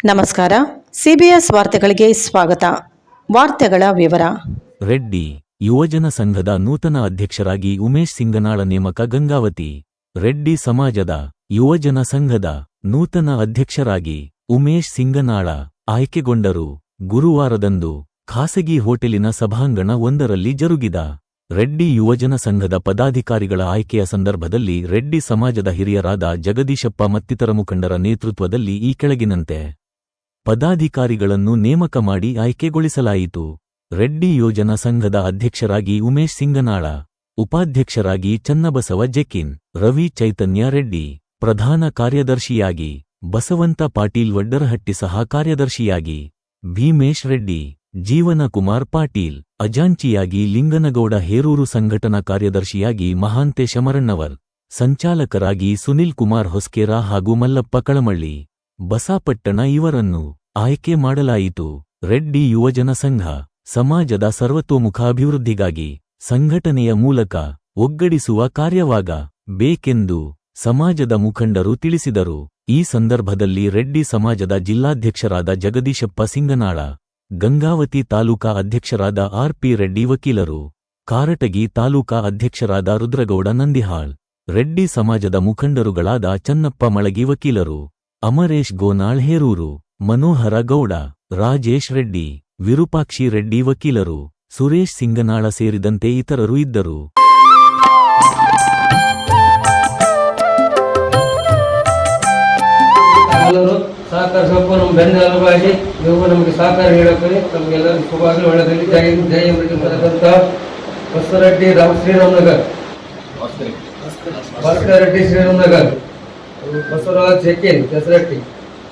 ನಮಸ್ಕಾರ. ಸಿಬಿಎಸ್ ವಾರ್ತೆಗಳಿಗೆ ಸ್ವಾಗತ. ವಾರ್ತೆಗಳ ವಿವರ. ರೆಡ್ಡಿ ಯುವಜನ ಸಂಘದ ನೂತನ ಅಧ್ಯಕ್ಷರಾಗಿ ಉಮೇಶ್ ಸಿಂಗನಾಳ ನೇಮಕ. ಗಂಗಾವತಿ ರೆಡ್ಡಿ ಸಮಾಜದ ಯುವಜನ ಸಂಘದ ನೂತನ ಅಧ್ಯಕ್ಷರಾಗಿ ಉಮೇಶ್ ಸಿಂಗನಾಳ ಆಯ್ಕೆಗೊಂಡರು. ಗುರುವಾರದಂದು ಖಾಸಗಿ ಹೋಟೆಲಿನ ಸಭಾಂಗಣ ಒಂದರಲ್ಲಿ ಜರುಗಿದ ರೆಡ್ಡಿ ಯುವಜನ ಸಂಘದ ಪದಾಧಿಕಾರಿಗಳ ಆಯ್ಕೆಯ ಸಂದರ್ಭದಲ್ಲಿ ರೆಡ್ಡಿ ಸಮಾಜದ ಹಿರಿಯರಾದ ಜಗದೀಶಪ್ಪ ಮತ್ತಿತರ ಮುಖಂಡರ ನೇತೃತ್ವದಲ್ಲಿ ಈ ಕೆಳಗಿನಂತೆ ಪದಾಧಿಕಾರಿಗಳನ್ನು ನೇಮಕ ಮಾಡಿ ಆಯ್ಕೆಗೊಳಿಸಲಾಯಿತು. ರೆಡ್ಡಿ ಯೋಜನಾ ಸಂಘದ ಅಧ್ಯಕ್ಷರಾಗಿ ಉಮೇಶ್ ಸಿಂಗನಾಳ, ಉಪಾಧ್ಯಕ್ಷರಾಗಿ ಚನ್ನಬಸವ ಜೆಕಿನ್, ರವಿ ಚೈತನ್ಯ ರೆಡ್ಡಿ, ಪ್ರಧಾನ ಕಾರ್ಯದರ್ಶಿಯಾಗಿ ಬಸವಂತ ಪಾಟೀಲ್ ವಡ್ಡರಹಟ್ಟಿ, ಸಹ ಕಾರ್ಯದರ್ಶಿಯಾಗಿ ಭೀಮೇಶ್ ರೆಡ್ಡಿ, ಜೀವನಕುಮಾರ್ ಪಾಟೀಲ್, ಅಜಾಂಚಿಯಾಗಿ ಲಿಂಗನಗೌಡ ಹೇರೂರು, ಸಂಘಟನಾ ಕಾರ್ಯದರ್ಶಿಯಾಗಿ ಮಹಾಂತೇಶ ಮರಣ್ಣವರ್, ಸಂಚಾಲಕರಾಗಿ ಸುನಿಲ್ ಕುಮಾರ್ ಹೊಸ್ಕೇರ ಹಾಗೂ ಮಲ್ಲಪ್ಪ ಕಳಮಳ್ಳಿ, ಬಸಾಪಟ್ಟಣ ಇವರನ್ನು ಆಯ್ಕೆ ಮಾಡಲಾಯಿತು. ರೆಡ್ಡಿ ಯುವಜನ ಸಂಘ ಸಮಾಜದ ಸರ್ವತೋಮುಖ ಅಭಿವೃದ್ಧಿಗಾಗಿ ಸಂಘಟನೆಯ ಮೂಲಕ ಒಗ್ಗಡಿಸುವ ಕಾರ್ಯವಾಗ ಬೇಕೆಂದು ಸಮಾಜದ ಮುಖಂಡರು ತಿಳಿಸಿದರು. ಈ ಸಂದರ್ಭದಲ್ಲಿ ರೆಡ್ಡಿ ಸಮಾಜದ ಜಿಲ್ಲಾಧ್ಯಕ್ಷರಾದ ಜಗದೀಶಪ್ಪ ಸಿಂಗನಾಳ, ಗಂಗಾವತಿ ತಾಲೂಕಾ ಅಧ್ಯಕ್ಷರಾದ ಆರ್.ಪಿ. ರೆಡ್ಡಿ ವಕೀಲರು, ಕಾರಟಗಿ ತಾಲೂಕಾ ಅಧ್ಯಕ್ಷರಾದ ರುದ್ರಗೌಡ ನಂದಿಹಾಳ್, ರೆಡ್ಡಿ ಸಮಾಜದ ಮುಖಂಡರುಗಳಾದ ಚನ್ನಪ್ಪ ಮಳಗಿ ವಕೀಲರು, ಅಮರೇಶ್ ಗೋನಾಳ್ ಹೇರೂರು, ಮನೋಹರ ಗೌಡ, ರಾಜೇಶ್ ರೆಡ್ಡಿ, ವಿರೂಪಾಕ್ಷಿ ರೆಡ್ಡಿ ವಕೀಲರು, ಸುರೇಶ್ ಸಿಂಗನಾಳ ಸೇರಿದಂತೆ ಇತರರು ಇದ್ದರು. ಸಹಕರಿಸಬೇಕು. ನಮ್ಮ ಬೆನ್ನೆಲುಬಾಗಿ ನೀವು ನಮಗೆ ಸಹಕಾರ ನೀಡಬೇಕು. ನಮಗೆಲ್ಲರಿಗೂ ಶುಭಾಗಲಿ, ಒಳ್ಳೆಯದಲ್ಲಿ. ಜಯ ಪದಕಂತ ಬಸವರೆಡ್ಡಿ ಶ್ರೀರಾಮನಗರ್, ಭಾಸ್ಕರ್ ರೆಡ್ಡಿ ಶ್ರೀರಾಮನಗರ್, ಬಸವರಾಜ್ ಜೆಕಿನ್ ಕೆಸರಟ್ಟಿ,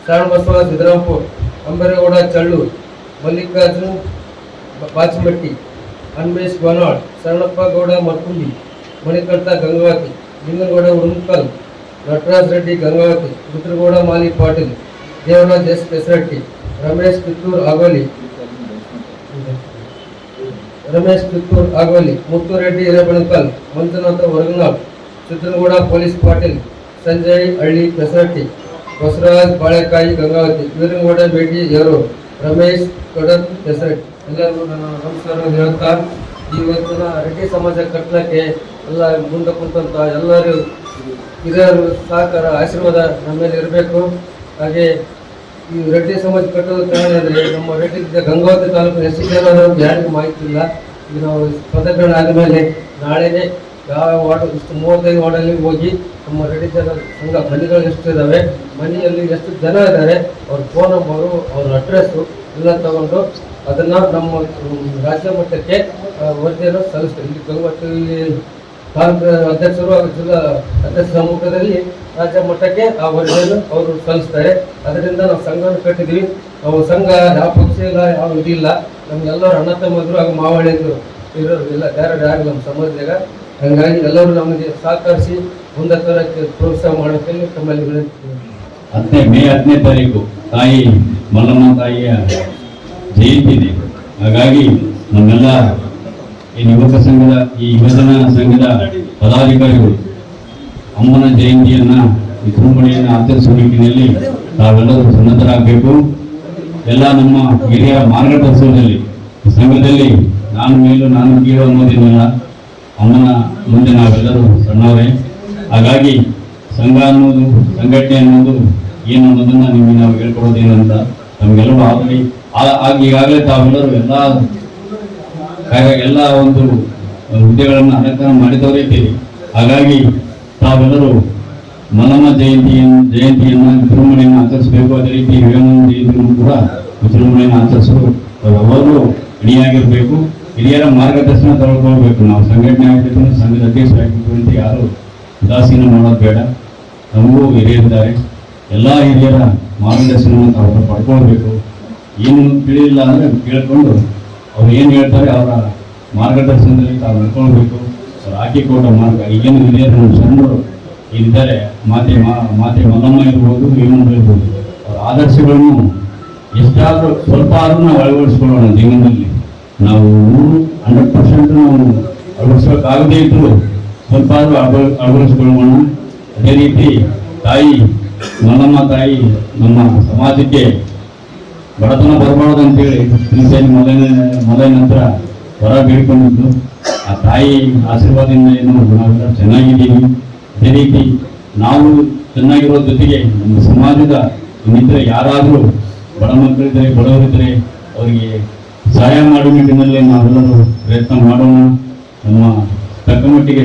ಶರಣಬಸವ ಸಿದ್ದರಾಂಪುರ್, ಅಂಬೇಗೌಡ ಚಳ್ಳೂರ್, ಮಲ್ಲಿಕಾರ್ಜುನ್ ಬಾಚಿಮಟ್ಟಿ, ಅನ್ಮೇಶ್ ಗೋನಾಳ್, ಶರಣಪ್ಪ ಗೌಡ ಮರ್ಕುಂಡಿ, ಮಣಿಕಂಠ ಗಂಗಾವತಿ, ಲಿಂಗನಗೌಡ ಉರುಂಕಲ್, ನಟರಾಜ್ ರೆಡ್ಡಿ ಗಂಗಾವತಿ, ರುದ್ರಗೌಡ ಮಾಲಿ ಪಾಟೀಲ್, ದೇವರಾಜ್ ಎಸ್ ಕೆಸರಟ್ಟಿ, ರಮೇಶ್ ಕಿತ್ತೂರ್ ಆಗವಲಿ, ಮುತ್ತುರೆಡ್ಡಿ ಹಿರೇಬಣಕಲ್, ಮಂಜುನಾಥ ಹೊರಗನಾಳ್, ಚಿತ್ರಗೌಡ ಪೊಲೀಸ್ ಪಾಟೀಲ್, ಸಂಜಯ್ ಹಳ್ಳಿ ಕೆಸರಟ್ಟಿ, ಬಸವರಾಜ್ ಬಾಳೆಕಾಯಿ ಗಂಗಾವತಿ, ವೀರಗೌಡ ಬೇಟಿ ಯರು, ರಮೇಶ್ ಕಡನ್ ಕೆಸರಟ್ಟಿ. ಎಲ್ಲರಿಗೂ ನನ್ನ ನಮಸ್ಕಾರವನ್ನು ಹೇಳುತ್ತಾ, ಇವತ್ತಿನ ರೆಡ್ಡಿ ಸಮಾಜ ಕಟ್ಟಲಿಕ್ಕೆ ಎಲ್ಲ ಮುಂದೆ ಕುಂತಂತ ಎಲ್ಲರೂ ಹಿರಿಯರು ಸಹಕಾರ ಆಶೀರ್ವಾದ ನಮ್ಮ ಮೇಲೆ ಇರಬೇಕು. ಹಾಗೆ ಈ ರೆಡ್ಡಿ ಸಮಾಜ ಕಟ್ಟೋದು ಕಾರಣ ಅಂದರೆ ನಮ್ಮ ರೆಡ್ಡಿ ಗಂಗಾವತಿ ತಾಲೂಕಿನ ಎಷ್ಟು ಜನ ಯಾರಿಗೂ ಮಾಹಿತಿ ಇಲ್ಲ. ಈಗ ನಾವು ಪದಗ್ರಹಣ ಆದಮೇಲೆ ನಾಳೆನೇ ಯಾವ ವಾರ್ಡ್ ಇಷ್ಟು 35 ವಾರ್ಡಲ್ಲಿ ಹೋಗಿ ನಮ್ಮ ರೆಡ್ಡಿ ಜನ ಸಂಘ ಮನೆಗಳು ಎಷ್ಟು ಇದ್ದಾವೆ, ಮನೆಯಲ್ಲಿ ಎಷ್ಟು ಜನ ಇದ್ದಾರೆ, ಅವ್ರ ಫೋನ್ ನಂಬರು, ಅವ್ರ ಅಡ್ರೆಸ್ಸು ಎಲ್ಲ ತಗೊಂಡು ಅದನ್ನು ನಮ್ಮ ರಾಜ್ಯ ಮಟ್ಟಕ್ಕೆ ವರದಿಯನ್ನು ಸಲ್ಲಿಸ್ತಾರೆ. ಇಲ್ಲಿ ಗಂಗಾವತಿ ತಾಲೂಕು ಅಧ್ಯಕ್ಷರು ಹಾಗೂ ಜಿಲ್ಲಾ ಅಧ್ಯಕ್ಷ ಸಮ್ಮುಖದಲ್ಲಿ ರಾಜ್ಯ ಮಟ್ಟಕ್ಕೆ ಆ ವರದಿಯನ್ನು ಅವರು ಸಲ್ಲಿಸ್ತಾರೆ. ಅದರಿಂದ ನಾವು ಸಂಘವನ್ನು ಕಟ್ಟಿದ್ವಿ. ನಾವು ಸಂಘ ಯಾವ ಪಕ್ಷ ಇಲ್ಲ, ಯಾವ ಇದಿಲ್ಲ, ನಮಗೆಲ್ಲರೂ ಅಣ್ಣ ತಮ್ಮಂದರು ಹಾಗೂ ಮಾವಳಿದ್ರು ಇರೋರು ಇಲ್ಲ, ಯಾರು ನಮ್ಮ ಸಮಾಜದಾಗ. ಹಾಗಾಗಿ ಎಲ್ಲರೂ ನಮಗೆ ಸಹಕರಿಸಿ ಮುಂದೆ ತರಕ್ಕೆ ಪ್ರೋತ್ಸಾಹ ಮಾಡೋಕ್ಕೆ ತಮ್ಮಲ್ಲಿ ವಿನಂತಿ. ಮೇ 10ನೇ ತಾರೀಕು ತಾಯಿ ಮಲ್ಲಮ್ಮ ತಾಯಿಯ ಜಯಂತಿ ಇದೆ. ಹಾಗಾಗಿ ನಮ್ಮೆಲ್ಲ ಈ ಯುವಜನ ಸಂಘದ ಪದಾಧಿಕಾರಿಗಳು ಅಮ್ಮನ ಜಯಂತಿಯನ್ನ ವಿಜೃಂಭಣೆಯನ್ನು ಆಚರಿಸುವ ನಿಟ್ಟಿನಲ್ಲಿ ತಾವೆಲ್ಲರೂ ಸನ್ನದ್ಧರಾಗಬೇಕು. ಎಲ್ಲ ನಮ್ಮ ಹಿರಿಯರ ಮಾರ್ಗದರ್ಶನದಲ್ಲಿ ಸಂಘದಲ್ಲಿ ನಾನು ಮೇಲೂ ನಾನು ಕೀಳು ಅನ್ನೋದೇನಿಲ್ಲ, ಅಮ್ಮನ ಮುಂದೆ ನಾವೆಲ್ಲರೂ ಸಣ್ಣವರೇ. ಹಾಗಾಗಿ ಸಂಘ ಅನ್ನೋದು, ಸಂಘಟನೆ ಅನ್ನೋದು ಏನು ಅನ್ನೋದನ್ನ ನಿಮಗೆ ನಾವು ಹೇಳ್ಕೊಡೋದೇನಂತ ನಮಗೆಲ್ಲರೂ ಈಗಾಗಲೇ ತಾವೆಲ್ಲರೂ ಎಲ್ಲ ಒಂದು ಹುದ್ದೆಗಳನ್ನು ಅಲಂಕಾರ ಮಾಡಿದವರೇ ಇದ್ದೀರಿ. ಹಾಗಾಗಿ ತಾವೆಲ್ಲರೂ ಮಲ್ಲಮ್ಮ ಜಯಂತಿಯನ್ನು ವಿಜೃಂಭಣೆಯನ್ನು ಆಚರಿಸಬೇಕು. ಅದೇ ರೀತಿ ವಿವೇಕಾನಂದ ಜಯಂತಿಯನ್ನು ಕೂಡ ವಿಜೃಂಭಣೆಯನ್ನು ಆಚರಿಸಲು ಅವರು ಅಣಿಯಾಗಿರಬೇಕು. ಹಿರಿಯರ ಮಾರ್ಗದರ್ಶನ ತಗೊಳ್ಕೊಳ್ಬೇಕು. ನಾವು ಸಂಘಟನೆ ಆಗಬೇಕು, ಸಂಘದ ಅಧ್ಯಕ್ಷರಾಗಬೇಕು ಅಂತ ಯಾರು ಉದಾಸೀನ ಮಾಡೋದು ಬೇಡ. ನಮಗೂ ಹಿರಿಯರಿದ್ದಾರೆ. ಎಲ್ಲ ಹಿರಿಯರ ಮಾರ್ಗದರ್ಶನವನ್ನು ತಾವು ಪಡ್ಕೊಳ್ಬೇಕು. ಏನು ತಿಳಿಯಿಲ್ಲ ಅಂದರೆ ಕೇಳಿಕೊಂಡು ಅವ್ರು ಏನು ಹೇಳ್ತಾರೆ ಅವರ ಮಾರ್ಗದರ್ಶನದಲ್ಲಿ ತಾವು ನಡ್ಕೊಳ್ಬೇಕು. ಅವ್ರು ಹಾಕಿಕೊಟ್ಟ ಮಾರ್ಗ ಈಗೇನು ಹಿರಿಯರು ಶರಣರು ಏನಿದ್ದಾರೆ, ಮಾತೆ ಮಲ್ಲಮ್ಮ ಇರ್ಬೋದು, ಏನಂದ್ರೆ ಇರ್ಬೋದು, ಅವ್ರ ಆದರ್ಶಗಳನ್ನು ಎಷ್ಟಾದರೂ ಸ್ವಲ್ಪ ಆದರೂ ನಾವು ಅಳವಡಿಸ್ಕೊಳ್ಳೋಣ. ಜೀವನದಲ್ಲಿ ನಾವು 100% ನಾವು ಅಳವಡಿಸೋಕ್ಕಾಗದೇ ಇದ್ರು ಸ್ವಲ್ಪ ಆದರೂ ಅಳವಡಿಸ್ಕೊಳ್ಳೋಣ. ಅದೇ ರೀತಿ ತಾಯಿ ಮಲ್ಲಮ್ಮ ತಾಯಿ ನಮ್ಮ ಸಮಾಜಕ್ಕೆ ಬಡತನ ಬರಬಾರ್ದು ಅಂತೇಳಿ ಶ್ರೀಶೈಲಿ ಮಲೈ ನಂತರ ಹೊರ ಬೀಳ್ಕೊಂಡಿದ್ದು ಆ ತಾಯಿ ಆಶೀರ್ವಾದದಿಂದ ಏನು ನಾವೆಲ್ಲ ಚೆನ್ನಾಗಿದ್ದೀವಿ. ಅದೇ ರೀತಿ ನಾವು ಚೆನ್ನಾಗಿರೋ ಜೊತೆಗೆ ನಮ್ಮ ಸಮಾಜದ ಇನ್ನಿತರೆ ಯಾರಾದರೂ ಬಡ ಮಕ್ಕಳಿದ್ದರೆ ಬಡವರಿದ್ದರೆ ಅವರಿಗೆ ಸಹಾಯ ಮಾಡುವ ನಿಟ್ಟಿನಲ್ಲಿ ನಾವೆಲ್ಲರೂ ಪ್ರಯತ್ನ ಮಾಡೋಣ. ನಮ್ಮ ತಕ್ಕ ಮಟ್ಟಿಗೆ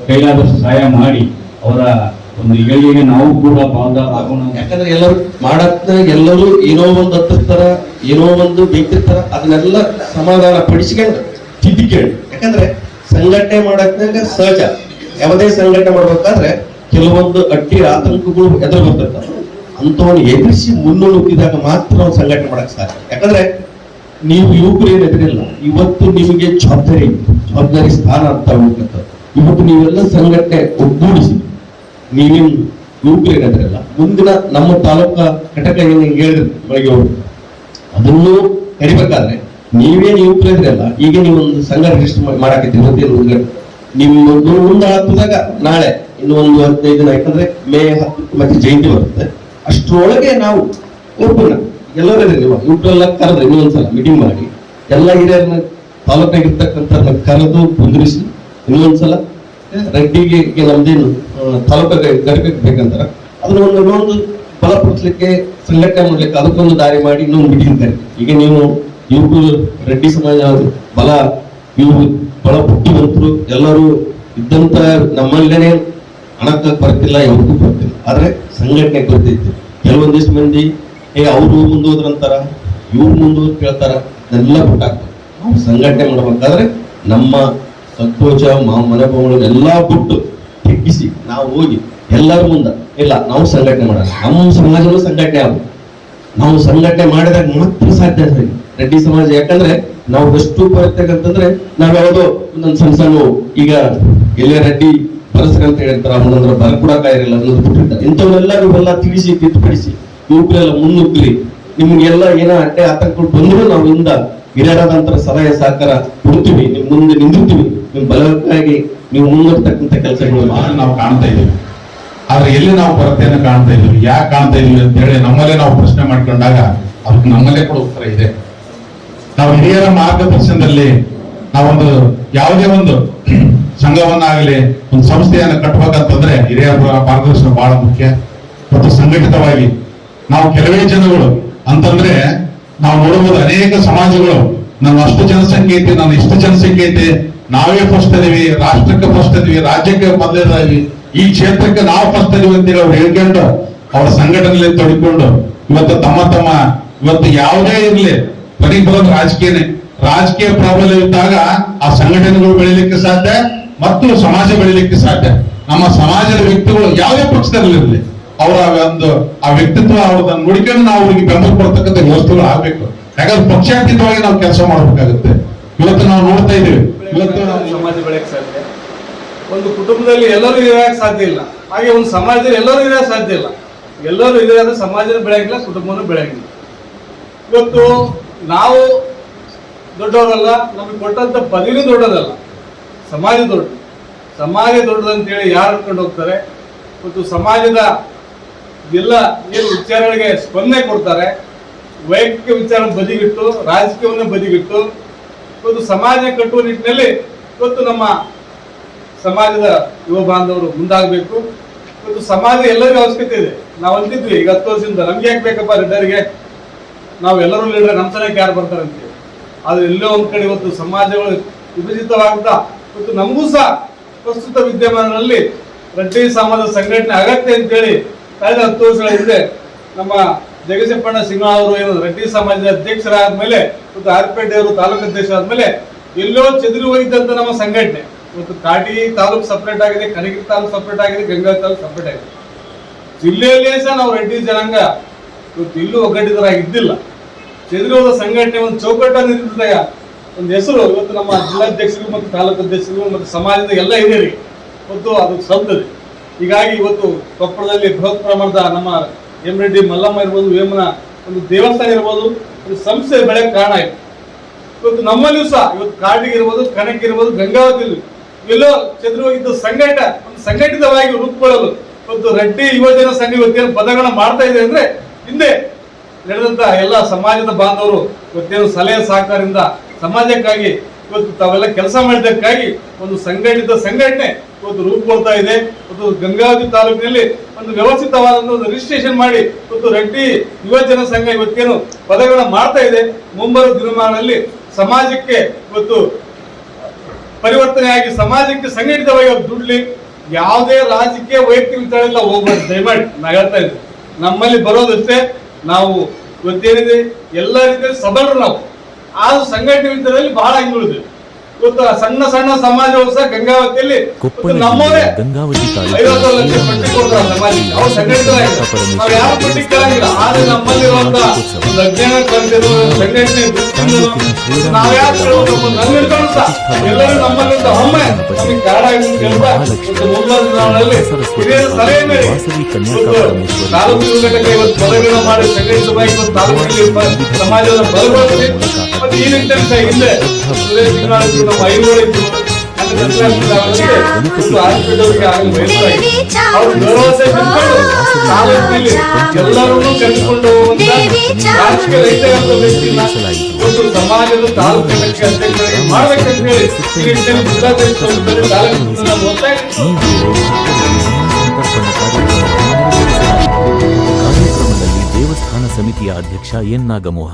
ಕೈಲಾದಷ್ಟು ಸಹಾಯ ಮಾಡಿ ಅವರ ಒಂದು ಏಳಿಗೆಗೆ ನಾವು ಕೂಡ ಪಾಲ್ದಾರ ಆಗೋಣ. ಯಾಕಂದ್ರೆ ಎಲ್ಲರೂ ಮಾಡತ್ತ ಎಲ್ಲರೂ ಏನೋ ಒಂದು ಹತ್ತಿರ್ತಾರ, ಏನೋ ಒಂದು ಬೇಕಿರ್ತಾರ, ಅದನ್ನೆಲ್ಲ ಸಮಾಧಾನ ಪಡಿಸ್ಕೊಂಡು ತಿದ್ದಿಕೇಳಿ. ಯಾಕಂದ್ರೆ ಸಂಘಟನೆ ಮಾಡಕ್ನಾಗ ಸಹಜ. ಯಾವುದೇ ಸಂಘಟನೆ ಮಾಡ್ಬೇಕಾದ್ರೆ ಕೆಲವೊಂದು ಅಡ್ಡಿ ಆತಂಕಗಳು ಎದುರು ಬರ್ತಿರ್ತಾವ. ಅಂತವನ್ನ ಎದುರಿಸಿ ಮುನ್ನುಗ್ಗಿದಾಗ ಮಾತ್ರ ನಾವು ಸಂಘಟನೆ ಮಾಡಕ್ ಸಾಧ್ಯ. ಯಾಕಂದ್ರೆ ನೀವು ಯುವಕರು ಏನ್ ಎದುರಿಲ್ಲ, ಇವತ್ತು ನಿಮಗೆ ಜವಾಬ್ದಾರಿ ಸ್ಥಾನ ಅಂತ ಹೋಗ್ತದೆ. ಇವತ್ತು ನೀವೆಲ್ಲ ಸಂಘಟನೆ ಒಗ್ಗೂಡಿಸಿ ನೀವೇನು ಯುವಕರು ಏನಾದ್ರಲ್ಲ, ಮುಂದಿನ ನಮ್ಮ ತಾಲೂಕಾ ಘಟಕ ಏನ್ ಹೇಳಿದ್ರು ಬೆಳಗ್ಗೆ ಅವರು ಅದನ್ನು ಕರಿಬೇಕಾದ್ರೆ ನೀವೇನು ಯುವಕರು ಇದ್ರಲ್ಲ, ಈಗ ನೀವೊಂದು ಸಂಘ ರಿಜಿಸ್ಟರ್ ಮಾಡಾಕಿದ್ದೀವಿ. ನಿಮ್ಮೊಂದು ಮುಂದೆ ಹಾಕಿದಾಗ ನಾಳೆ ಇನ್ನು ಒಂದು 15 ದಿನ, ಯಾಕಂದ್ರೆ ಮೇ 10 ಮತ್ತೆ ಜಯಂತಿ ಬರುತ್ತೆ. ಅಷ್ಟರೊಳಗೆ ನಾವು ಒಬ್ಬನ ಎಲ್ಲರೂ ನೀವು ಯುವಕರೆಲ್ಲ ಕರೆದ್ರೆ ಇನ್ನೊಂದ್ಸಲ ಮೀಟಿಂಗ್ ಮಾಡಿ ಎಲ್ಲ ಹಿರಿಯರನ್ನ ತಾಲೂಕಾಗ ಇರ್ತಕ್ಕಂಥ ಕರೆದು ಕುಂದಿರಿಸಿ ಇನ್ನೊಂದ್ಸಲ ರೆಡ್ಡಿಗೆ ನಮ್ದೇನು ತಾಲೂಕ ಘಟಕಕ್ಕೆ ಬೇಕಂತಾರ ಅದನ್ನ ಒಂದು ಬಲಪಡಿಸ್ಲಿಕ್ಕೆ ಸಂಘಟನೆ ಮಾಡ್ಲಿಕ್ಕೆ ಅದಕ್ಕೊಂದು ದಾರಿ ಮಾಡಿ ಇನ್ನೊಂದು ಮೀಟಿಂಗ್ ಕರಿ. ಈಗ ನೀವು ಯುವಕರು ರೆಡ್ಡಿ ಸಮಾಜ ಬಲ ಇವರು ಬಹಳ ಬುದ್ಧಿವಂತರು ಎಲ್ಲರೂ ಇದ್ದಂತ ನಮ್ಮಲ್ಲೇನೆ ಹಣಕ್ಕೆ ಬರ್ತಿಲ್ಲ, ಯಾವತ್ತೂ ಬರ್ತಿಲ್ಲ. ಆದ್ರೆ ಸಂಘಟನೆ ಬರ್ತೈತಿ. ಕೆಲವೊಂದಿಷ್ಟು ಮಂದಿ ಅವ್ರು ಮುಂದೋದ್ರಂತಾರ, ಇವ್ರು ಮುಂದೋದ್ ಕೇಳ್ತಾರ, ಎಲ್ಲ ಬಿಟ್ಟಾಗ್ತದೆ. ನಾವು ಸಂಘಟನೆ ಮಾಡ್ಬೇಕಾದ್ರೆ ನಮ್ಮ ಸಂತೋಷ ಮನೋಭಾವಗಳನ್ನೆಲ್ಲ ಬಿಟ್ಟು ತೆಗ್ಗಿಸಿ ನಾವು ಹೋಗಿ ಎಲ್ಲರ ಮುಂದ ಇಲ್ಲ ನಾವು ಸಂಘಟನೆ ಮಾಡೋಣ. ನಮ್ಮ ಸಮಾಜನೂ ಸಂಘಟನೆ ಆಗ ನಾವು ಸಂಘಟನೆ ಮಾಡಿದಾಗ ಮಾತ್ರ ಸಾಧ್ಯ ರೆಡ್ಡಿ ಸಮಾಜ. ಯಾಕಂದ್ರೆ ನಾವು ಎಷ್ಟು ಬರ್ತಕ್ಕಂತಂದ್ರೆ ನಾವ್ ಯಾವ್ದೋ ಒಂದೊಂದು ಸಣ್ಣ ಈಗ ಎಲ್ಲೇ ರೆಡ್ಡಿ ಬರಸ್ರಿ ಅಂತ ಹೇಳ್ತಾರ, ಅವನಂದ್ರೆ ಬರ್ಕೊಡಕ್ಕಾಗಿರಲ್ಲ ಅನ್ನೋದು ಬಿಟ್ಟಿರ್ತಾರೆ. ಇಂಥವನ್ನೆಲ್ಲ ನೀವೆಲ್ಲ ತಿಳಿಸಿ ತಿದ್ದುಪಡಿಸಿ ಯುವಕರೆಲ್ಲ ಮುನ್ನುಗ್ಗ್ರಿ. ನಿಮ್ಗೆಲ್ಲ ಏನೋ ಅಡ್ಡೆ ಆತಂಕಗಳು ಬಂದ್ರು ನಾವು ಇಂದ ಹಿರಿಯರಾದಂತರ ಸಲಹೆ ಸಹಕಾರ ಕೊಡ್ತೀವಿ, ನಿಮ್ ಮುಂದೆ ನಿಂದಿರ್ತೀವಿ. ನಿಮ್ ಬಲಕ್ಕಾಗಿ ನೀವು ಮುಂದಿರ್ತಕ್ಕಂಥ ಕೆಲಸಗಳು ನಾವು ಕಾಣ್ತಾ ಇದ್ದೀವಿ. ಆದ್ರೆ ಎಲ್ಲಿ ನಾವು ಕೊರತೆಯನ್ನು ಕಾಣ್ತಾ ಇದ್ದೀವಿ, ಯಾಕೆ ಕಾಣ್ತಾ ಇದೀವಿ ಅಂತ ಹೇಳಿ ನಮ್ಮಲ್ಲೇ ನಾವು ಪ್ರಶ್ನೆ ಮಾಡ್ಕೊಂಡಾಗ ಅದಕ್ಕೆ ನಮ್ಮಲ್ಲೇ ಕೂಡ ಉತ್ತರ ಇದೆ. ನಾವು ಹಿರಿಯರ ಮಾರ್ಗದರ್ಶನದಲ್ಲಿ ನಾವೊಂದು ಯಾವುದೇ ಒಂದು ಸಂಘವನ್ನಾಗಲಿ ಒಂದು ಸಂಸ್ಥೆಯನ್ನು ಕಟ್ಟಬೇಕಂತಂದ್ರೆ ಹಿರಿಯರ ಮಾರ್ಗದರ್ಶನ ಬಹಳ ಮುಖ್ಯ. ಮತ್ತು ಸಂಘಟಿತವಾಗಿ ನಾವು ಕೆಲವೇ ಜನಗಳು ಅಂತಂದ್ರೆ ನಾವು ನೋಡಬಹುದು ಅನೇಕ ಸಮಾಜಗಳು ನನ್ನ ಅಷ್ಟು ಜನಸಂಖ್ಯೆ ಐತಿ, ನನ್ನ ಇಷ್ಟು ಜನಸಂಖ್ಯೆ ಐತಿ, ನಾವೇ ಫಸ್ಟ್ ಇದೀವಿ, ರಾಷ್ಟ್ರಕ್ಕೆ ಫಸ್ಟ್ ಇದೀವಿ, ರಾಜ್ಯಕ್ಕೆ ಮೊದಲೇದಾಗಿ, ಈ ಕ್ಷೇತ್ರಕ್ಕೆ ನಾವು ಫಸ್ಟ್ ಇದೀವಿ ಅಂತೇಳಿ ಅವ್ರು ಹೇಳ್ಕೊಂಡು ಅವರ ಸಂಘಟನೆಯಲ್ಲಿ ತೊಡ್ಕೊಂಡು ಇವತ್ತು ಇವತ್ತು ಯಾವುದೇ ಇರ್ಲಿ ಬರೀ ಬರೋದು ರಾಜಕೀಯ ಪ್ರಾಬಲ್ಯ ಇದ್ದಾಗ ಆ ಸಂಘಟನೆಗಳು ಬೆಳಿಲಿಕ್ಕೆ ಸಾಧ್ಯ ಮತ್ತು ಸಮಾಜ ಬೆಳಿಲಿಕ್ಕೆ ಸಾಧ್ಯ. ನಮ್ಮ ಸಮಾಜದ ವ್ಯಕ್ತಿಗಳು ಯಾವುದೇ ಪಕ್ಷದಲ್ಲಿರಲಿ ಅವರ ಆ ವ್ಯಕ್ತಿತ್ವ ಅವ್ರನ್ನ ನೋಡಿಕೊಂಡು ನಾವು ಅವ್ರಿಗೆ ಬೆಂಬಲ ಕೊಡ್ತಕ್ಕಂಥ ವ್ಯವಸ್ಥೆಗಳು ಆಗ್ಬೇಕು. ಯಾಕಂದ್ರೆ ಪಕ್ಷಾತೀತವಾಗಿ ನಾವು ಕೆಲಸ ಮಾಡ್ಬೇಕಾಗುತ್ತೆ. ಇವತ್ತು ನಾವು ನೋಡ್ತಾ ಇದೀವಿ, ಇವತ್ತು ಸಮಾಜ ಬೆಳೆಯಕ್ಕೆ ಸಾಧ್ಯ, ಒಂದು ಕುಟುಂಬದಲ್ಲಿ ಎಲ್ಲರೂ ಇರೋಕೆ ಸಾಧ್ಯ ಇಲ್ಲ, ಹಾಗೆ ಒಂದು ಸಮಾಜದಲ್ಲಿ ಎಲ್ಲರೂ ಇರೋಕೆ ಸಾಧ್ಯ ಇಲ್ಲ. ಎಲ್ಲರೂ ಇರೋದ್ರೆ ಸಮಾಜನ ಬೆಳೆಯಂಗಿಲ್ಲ, ಕುಟುಂಬನೂ ಬೆಳೆಯಂಗಿಲ್ಲ. ಇವತ್ತು ನಾವು ದೊಡ್ಡವರಲ್ಲ, ನಮಗೆ ಕೊಟ್ಟಂತ ಪದವಿನೂ ದೊಡ್ಡದಲ್ಲ, ಸಮಾಜ ದೊಡ್ಡದಂತೇಳಿ ಯಾರು ಅನ್ಕೊಂಡು ಹೋಗ್ತಾರೆ. ಮತ್ತು ಸಮಾಜದ ಎಲ್ಲ ಏನು ವಿಚಾರಗಳಿಗೆ ಸ್ಪಂದನೆ ಕೊಡ್ತಾರೆ, ವೈಯಕ್ತಿಕ ವಿಚಾರ ಬದಿಗಿಟ್ಟು ರಾಜಕೀಯವನ್ನೇ ಬದಿಗಿಟ್ಟು ಇವತ್ತು ಸಮಾಜ ಕಟ್ಟುವ ನಿಟ್ಟಿನಲ್ಲಿ ಇವತ್ತು ನಮ್ಮ ಸಮಾಜದ ಯುವ ಬಾಂಧವರು ಮುಂದಾಗಬೇಕು. ಇವತ್ತು ಸಮಾಜ ಎಲ್ಲರಿಗೂ ಅವಶ್ಯಕತೆ ಇದೆ. ನಾವು ಅಂತಿದ್ವಿ ಈಗ 10 ವರ್ಷದಿಂದ ನಮ್ಗೆ ಯಾಕೆ ಬೇಕಪ್ಪ ಲೀಡರ್ಗೆ, ನಾವು ಎಲ್ಲರೂ ಲೀಡರ್ ನಮ್ಮ ತನಕ ಯಾರು ಬರ್ತಾರೆ ಅಂತೇಳಿ. ಆದ್ರೆ ಎಲ್ಲೋ ಒಂದ್ ಕಡೆ ಇವತ್ತು ಸಮಾಜಗಳು ವಿಭಜಿತವಾಗ್ತಾ ಇವತ್ತು ನಮಗೂ ಸಹ ಪ್ರಸ್ತುತ ವಿದ್ಯಮಾನಗಳಲ್ಲಿ ರೆಡ್ಡಿ ಸಮಾಜದ ಸಂಘಟನೆ ಅಗತ್ಯ ಅಂತೇಳಿ ಕಳೆದ 10 ವರ್ಷಗಳ ಹಿಂದೆ ನಮ್ಮ ಜಗಜಪ್ಪಣ್ಣ ಸಿಂಗಾಳ ಅವರು ಏನು ರೆಡ್ಡಿ ಸಮಾಜದ ಅಧ್ಯಕ್ಷರಾದ ಮೇಲೆ ಮತ್ತು ಆರ್ಪೇಟೆ ಅವರು ತಾಲೂಕು ಅಧ್ಯಕ್ಷರಾದ್ಮೇಲೆ ಎಲ್ಲೋ ಚೆದರಿ ಹೋಗಿದ್ದಂತ ನಮ್ಮ ಸಂಘಟನೆ ಇವತ್ತು ಕಾಟಿ ತಾಲೂಕು ಸಪರೇಟ್ ಆಗಿದೆ, ಕನಗಿರಿ ತಾಲೂಕು ಸಪರೇಟ್ ಆಗಿದೆ, ಗಂಗಾವತಿ ತಾಲೂಕು ಸಪರೇಟ್ ಆಗಿದೆ. ಜಿಲ್ಲೆಯಲ್ಲೇ ಸಹ ನಾವು ರೆಡ್ಡಿ ಜನಾಂಗ ಇವತ್ತು ಇಲ್ಲೂ ಒಗ್ಗಟ್ಟಿತರಾಗಿದ್ದಿಲ್ಲ. ಚೆದರಿ ಹೋದ ಸಂಘಟನೆ ಒಂದು ಚೌಕಟ್ಟನ್ನು ನಿಂತಿದ್ದಾಗ ಒಂದು ಹೆಸರು ಇವತ್ತು ನಮ್ಮ ಜಿಲ್ಲಾಧ್ಯಕ್ಷರಿಗೂ ಮತ್ತು ತಾಲೂಕು ಅಧ್ಯಕ್ಷರಿಗೂ ಮತ್ತು ಸಮಾಜದ ಎಲ್ಲ ಹಿರಿಯರಿಗೆ ಮತ್ತು ಅದು ಸಲ್ತದೆ. ಹೀಗಾಗಿ ಇವತ್ತು ಕೊಪ್ಪಳದಲ್ಲಿ ಬೃಹತ್ ಪ್ರಮಾಣದ ನಮ್ಮ ಎಂ ರೆಡ್ಡಿ ಮಲ್ಲಮ್ಮ ಇರ್ಬೋದು, ವೇಮನ ಒಂದು ದೇವಸ್ಥಾನ ಇರ್ಬೋದು, ಒಂದು ಸಂಸ್ಥೆ ಬೆಳೆಯಕ್ಕೆ ಕಾರಣ ಆಯ್ತು. ಇವತ್ತು ನಮ್ಮಲ್ಲಿಯೂ ಸಹ ಇವತ್ತು ಕಾಟಿಗೆ ಇರ್ಬೋದು, ಕನಕ್ ಇರ್ಬೋದು, ಗಂಗಾವತಿ ಎಲ್ಲೋ ಚೆದ್ರು ಹೋಗಿದ್ದು ಒಂದು ಸಂಘಟಿತವಾಗಿ ರೂಪುಗೊಳ್ಳಲು ಇವತ್ತು ರೆಡ್ಡಿ ಯುವಜನ ಸಂಘ ಇವತ್ತೇನು ಪದಗಳನ್ನ ಮಾಡ್ತಾ ಇದೆ ಅಂದ್ರೆ ಹಿಂದೆ ನಡೆದಂತ ಎಲ್ಲ ಸಮಾಜದ ಬಾಂಧವರು ಇವತ್ತೇನು ಸಲಹೆ ಸಹಕಾರದಿಂದ ಸಮಾಜಕ್ಕಾಗಿ ಇವತ್ತು ತಾವೆಲ್ಲ ಕೆಲಸ ಮಾಡಿದ್ದಕ್ಕಾಗಿ ಒಂದು ಸಂಘಟಿತ ಸಂಘಟನೆ ಇವತ್ತು ರೂಪುಗೊಳ್ತಾ ಇದೆ. ಇವತ್ತು ಗಂಗಾವತಿ ತಾಲೂಕಿನಲ್ಲಿ ಒಂದು ವ್ಯವಸ್ಥಿತವಾದ ಒಂದು ರಿಜಿಸ್ಟ್ರೇಷನ್ ಮಾಡಿ ಇವತ್ತು ರೆಡ್ಡಿ ಯುವಜನ ಸಂಘ ಇವತ್ತೇನು ಪದಗಳನ್ನ ಮಾಡ್ತಾ ಇದೆ. ಮುಂಬರುವ ದಿನಮಾನಗಳಲ್ಲಿ ಸಮಾಜಕ್ಕೆ ಇವತ್ತು ಪರಿವರ್ತನೆಯಾಗಿ ಸಮಾಜಕ್ಕೆ ಸಂಘಟಿತವಾಗಿ ಅವ್ರು ದುಡ್ಲಿ. ಯಾವುದೇ ರಾಜಕೀಯ ವೈಯಕ್ತಿಕ ವಿಚಾರದಿಂದ ಹೋಗ್ಬಾರ್ದು ದಯಮಾಡಿ ನಾ ಹೇಳ್ತಾ ಇದ್ದೆ. ನಮ್ಮಲ್ಲಿ ಬರೋದಷ್ಟೇ ನಾವು ಇವತ್ತೇನಿದೆ ಎಲ್ಲ ರೀತಿಯಲ್ಲಿ ಸಬಲರು ನಾವು. ಆದ್ರೂ ಸಂಘಟನೆ ವಿಚಾರದಲ್ಲಿ ಬಹಳ ಹಿಂದುಳಿದ್ವಿ. ಇವತ್ತು ಸಣ್ಣ ಸಣ್ಣ ಸಮಾಜಗಳು ಸಹ ಗಂಗಾವತಿಯಲ್ಲಿ ನಮ್ಮವರೇ ಗಂಗಾವತಿ 50 ಲಕ್ಷ ಪಟ್ಟಿ ಕೊಡ್ತಾರೆ ಸಮಾಜಕ್ಕೆ. ಅವ್ರು ಸಂಘಟಿತರಾಗಿದ್ದಾರೆ. ನಾವು ಯಾರು ಪಟ್ಟಿ ಕೇಳಂಗಿಲ್ಲ. ಆದ್ರೆ ನಮ್ಮಲ್ಲಿರುವಂತಹ ಒಂದು ಅಜ್ಞಾನ ಕಲಿತಿರೋ ಸಂಘಟನೆ ನಾವ್ಯಾರು ಕೇಳಬೇಕು ನನ್ನ ಹಿಡ್ಕೊಂಡು ಸಹ ಎಲ್ಲರೂ ನಮ್ಮಲ್ಲಿಂದ ಒಮ್ಮೆ ನಮಗೆ ಕನ್ನಡ ಕೇಳ್ತಾ ಮುಂಬರುವ ದಿನಗಳಲ್ಲಿ ಹಿರಿಯರ ಸಲಹೆ ಮೇಲೆ ತಾಲೂಕು ಘಟಕ ಇವತ್ತು ಪದವಿನ ಮಾಡಿ ಸಂಘಟಿತವಾಗಿ ಇವತ್ತು ತಾಲೂಕಿನಲ್ಲಿ ಸಮಾಜದ ಬಲಗೊಳಿಸಿ ಮತ್ತೆ ಈ ನಿಟ್ಟಿನಲ್ಲಿ ಹಿಂದೆ ಸುರೇಶ್ ಸಿಂಗಾಳ್ ನಮ್ಮ ಐನೂರು ಇದ್ರು ಎಲ್ಲರನ್ನೂ ಕರೆದುಕೊಂಡು ಹೋಗುವಂತ ರಾಜಕೀಯ ರೈತ ವ್ಯಕ್ತಿನ ಒಂದು ಸಮಾಜದ ತಾಲೂಕು ಅಧ್ಯಕ್ಷರಾಗಿ ಮಾಡ್ಬೇಕಂತ ಹೇಳಿ ಈ ನಿಟ್ಟಿನಲ್ಲಿ ಜಿಲ್ಲಾಧ್ಯಕ್ಷರು ತಾಲೂಕು ಒತ್ತಾಯ ಕಾರ್ಯಕ್ರಮದಲ್ಲಿ ದೇವಸ್ಥಾನ ಸಮಿತಿಯ ಅಧ್ಯಕ್ಷ ಎನ್ ನಾಗಮೋಹನ್